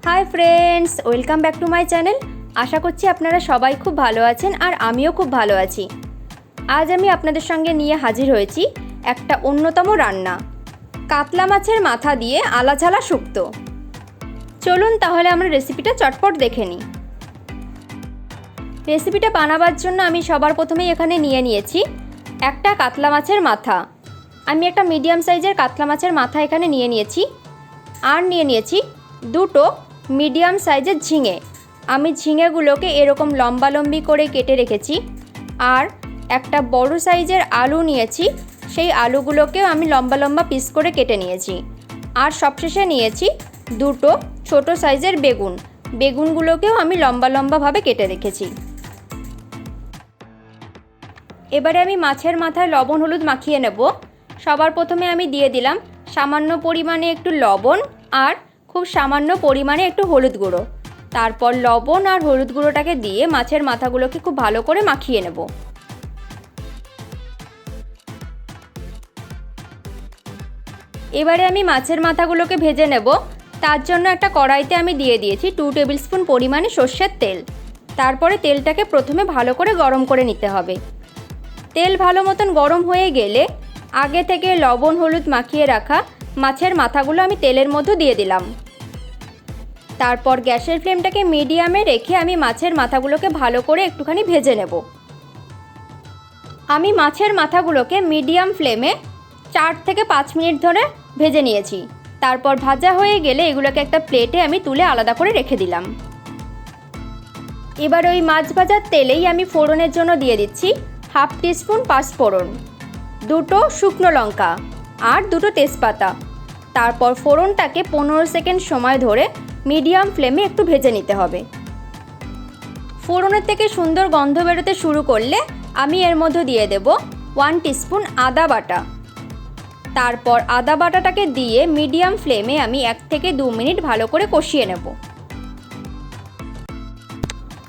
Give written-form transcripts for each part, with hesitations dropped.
High friends welcome back to my channel. आशा करছি আপনারা সবাই খুব ভালো আছেন আর আমিও খুব ভালো আছি। আজ আমি আপনাদের সঙ্গে নিয়ে হাজির হয়েছি একটা অন্যতম রান্না, কাতলা মাছের মাথা দিয়ে আলা ঝালা শুক্তো। চলুন তাহলে আমরা রেসিপিটা চটপট দেখে নিই। রেসিপিটা বানাবার জন্য আমি সবার প্রথমেই এখানে নিয়ে নিয়েছি একটা কাতলা মাছের মাথা। আমি একটা মিডিয়াম সাইজের কাতলা মাছের মাথা এখানে নিয়ে নিয়েছি। আর নিয়ে নিয়েছি দুটো মিডিয়াম সাইজের ঝিঙে। আমি ঝিঙেগুলোকে এরকম লম্বালম্বি করে কেটে রেখেছি। আর একটা বড় সাইজের আলু নিয়েছি, সেই আলুগুলোকেও আমি লম্বা লম্বা পিস করে কেটে নিয়েছি। আর সবশেষে নিয়েছি দুটো ছোট সাইজের বেগুন। বেগুনগুলোকেও আমি লম্বা লম্বাভাবে কেটে রেখেছি। এবারে আমি মাছের মাথায় লবণ হলুদ মাখিয়ে নেব। সবার প্রথমে আমি দিয়ে দিলাম সামান্য পরিমাণে একটু লবণ আর খুব সামান্য পরিমাণে একটু হলুদ গুঁড়ো। তারপর লবণ আর হলুদ গুঁড়োটাকে দিয়ে মাছের মাথাগুলোকে খুব ভালো করে মাখিয়ে নেব। এবারে আমি মাছের মাথাগুলোকে ভেজে নেব। তার জন্য একটা কড়াইতে আমি দিয়ে দিয়েছি 2 টেবিল স্পুন পরিমাণে সর্ষের তেল। তারপরে তেলটাকে প্রথমে ভালো করে গরম করে নিতে হবে। তেল ভালো মতন গরম হয়ে গেলে আগে থেকে লবণ হলুদ মাখিয়ে রাখা মাছের মাথাগুলো আমি তেলের মধ্যে দিয়ে দিলাম। তারপর গ্যাসের ফ্লেমটাকে মিডিয়ামে রেখে আমি মাছের মাথাগুলোকে ভালো করে একটুখানি ভেজে নেব। আমি মাছের মাথাগুলোকে মিডিয়াম ফ্লেমে 4 থেকে 5 মিনিট ধরে ভেজে নিয়েছি। তারপর ভাজা হয়ে গেলে এগুলোকে একটা প্লেটে আমি তুলে আলাদা করে রেখে দিলাম। এবার ওই মাছ ভাজার তেলেই আমি ফোড়নের জন্য দিয়ে দিচ্ছি 1/2 টিস্পুন পাঁচফোড়ন, দুটো শুকনো লঙ্কা আর দুটো তেজপাতা। তারপর ফোড়নটাকে 15 সেকেন্ড সময় ধরে মিডিয়াম ফ্লেমে একটু ভেজে নিতে হবে। ফোড়নের থেকে সুন্দর গন্ধ বেরোতে শুরু করলে আমি এর মধ্যে দিয়ে দেব 1 টিস্পুন আদা বাটা। তারপর আদা বাটাটাকে দিয়ে মিডিয়াম ফ্লেমে আমি 1 থেকে 2 মিনিট ভালো করে কষিয়ে নেব।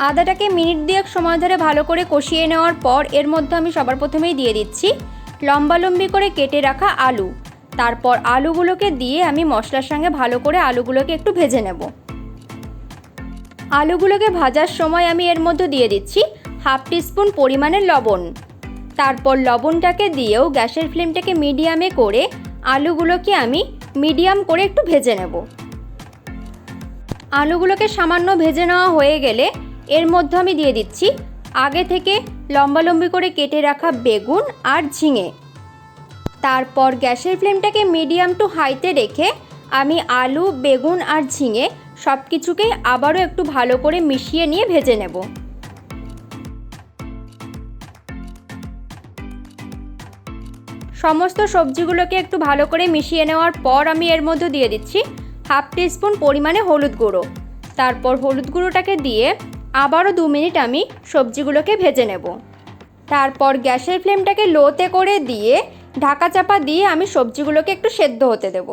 আদাটাকে মিনিট 2 সময় ধরে ভালো করে কষিয়ে নেওয়ার পর এর মধ্যে আমি সবার প্রথমেই দিয়ে দিচ্ছি লম্বালম্বি করে কেটে রাখা আলু। তারপর আলুগুলোকে দিয়ে আমি মশলার সঙ্গে ভালো করে আলুগুলোকে একটু ভেজে নেব। আলুগুলোকে ভাজার সময় আমি এর মধ্যে দিয়ে দিচ্ছি 1/2 টিস্পুন পরিমাণে লবণ। তারপর লবণটাকে দিয়েও গ্যাসের ফ্লেমটাকে মিডিয়ামে করে আলুগুলোকে আমি মিডিয়াম করে একটু ভেজে নেব। আলুগুলোকে সামান্য ভেজে নেওয়া হয়ে গেলে এর মধ্যে আমি দিয়ে দিচ্ছি আগে থেকে লম্বালম্বি করে কেটে রাখা বেগুন আর ঝিঙে। তারপর গ্যাসের ফ্লেমটাকে মিডিয়াম টু হাইতে রেখে আমি আলু বেগুন আর ঝিঙে সব কিছুকেই আবারও একটু ভালো করে মিশিয়ে নিয়ে ভেজে নেব। সমস্ত সবজিগুলোকে একটু ভালো করে মিশিয়ে নেওয়ার পর আমি এর মধ্যে দিয়ে দিচ্ছি 1/2 টিস্পুন পরিমাণে হলুদ গুঁড়ো। তারপর হলুদ গুঁড়োটাকে দিয়ে আবারও 2 মিনিট আমি সবজিগুলোকে ভেজে নেব। তারপর গ্যাসের ফ্লেমটাকে লোতে করে দিয়ে ঢাকা চাপা দিয়ে আমি সবজিগুলোকে একটু সেদ্ধ হতে দেব।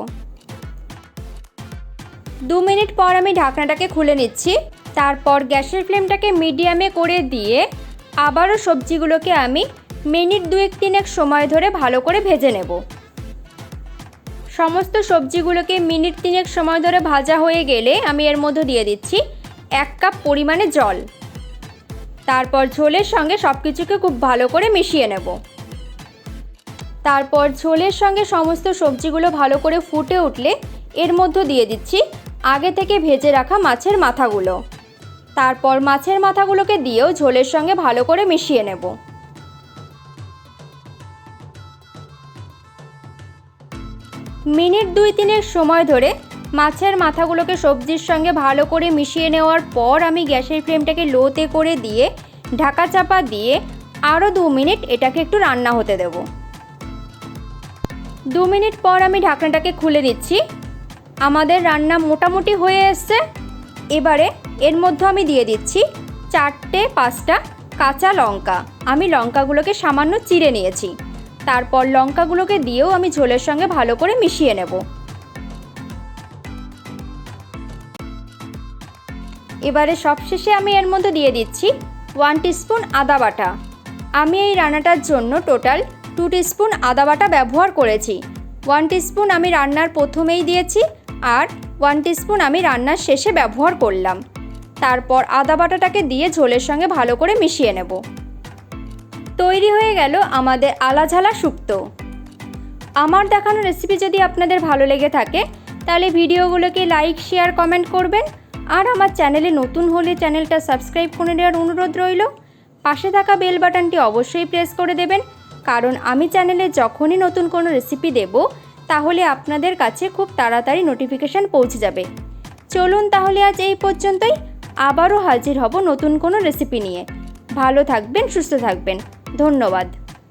2 মিনিট পর আমি ঢাকনাটাকে খুলে নিচ্ছি। তারপর গ্যাসের ফ্লেমটাকে মিডিয়ামে করে দিয়ে আবারও সবজিগুলোকে আমি মিনিট 2-3 সময় ধরে ভালো করে ভেজে নেব। সমস্ত সবজিগুলোকে মিনিট 3 সময় ধরে ভাজা হয়ে গেলে আমি এর মধ্যে দিয়ে দিচ্ছি 1 কাপ পরিমাণে জল। তারপর ঝোলের সঙ্গে সব কিছুকে খুব ভালো করে মিশিয়ে নেব। তারপর ঝোলের সঙ্গে সমস্ত সবজিগুলো ভালো করে ফুটে উঠলে এর মধ্যে দিয়ে দিচ্ছি আগে থেকে ভেজে রাখা মাছের মাথাগুলো। তারপর মাছের মাথাগুলোকে দিয়েও ঝোলের সঙ্গে ভালো করে মিশিয়ে নেব। মিনিট 2-3 সময় ধরে মাছের মাথাগুলোকে সবজির সঙ্গে ভালো করে মিশিয়ে নেওয়ার পর আমি গ্যাসের ফ্লেমটাকে লোতে করে দিয়ে ঢাকা চাপা দিয়ে আরও 2 মিনিট এটাকে একটু রান্না হতে দেব। 2 মিনিট পর আমি ঢাকনাটাকে খুলে দিচ্ছি। আমাদের রান্না মোটামুটি হয়ে এসছে। এবারে এর মধ্যে আমি দিয়ে দিচ্ছি 4-5টা কাঁচা লঙ্কা। আমি লঙ্কাগুলোকে সামান্য চিড়ে নিয়েছি। তারপর লঙ্কাগুলোকে দিয়েও আমি ঝোলের সঙ্গে ভালো করে মিশিয়ে নেব। এবারে সবশেষে আমি এর মধ্যে দিয়ে দিচ্ছি 1 টিস্পুন আদা বাটা। আমি এই রান্নাটার জন্য টোটাল 2 টিস্পুন আদা বাটা ব্যবহার করেছি। 1 টিস্পুন আমি রান্নার প্রথমেই দিয়েছি আর 1 টিস্পুন আমি রান্নার শেষে ব্যবহার করলাম। তারপর আদা বাটাটাকে দিয়ে ঝোলের সঙ্গে ভালো করে মিশিয়ে নেব। তৈরি হয়ে গেল আমাদের আলা ঝালা শুক্তো। আমার দেখানো রেসিপি যদি আপনাদের ভালো লেগে থাকে তাহলে ভিডিওগুলোকে লাইক, শেয়ার, কমেন্ট করবেন। আর আমার চ্যানেলে নতুন হলে চ্যানেলটা সাবস্ক্রাইব করে নেওয়ার অনুরোধ রইল। পাশে থাকা বেল বাটনটি অবশ্যই প্রেস করে দেবেন, কারণ আমি চ্যানেলে যখনই নতুন কোনো রেসিপি দেব তাহলে আপনাদের কাছে খুব তাড়াতাড়ি নোটিফিকেশান পৌঁছে যাবে। চলুন তাহলে আজ এই পর্যন্তই। আবারও হাজির হব নতুন কোনো রেসিপি নিয়ে। ভালো থাকবেন, সুস্থ থাকবেন। ধন্যবাদ।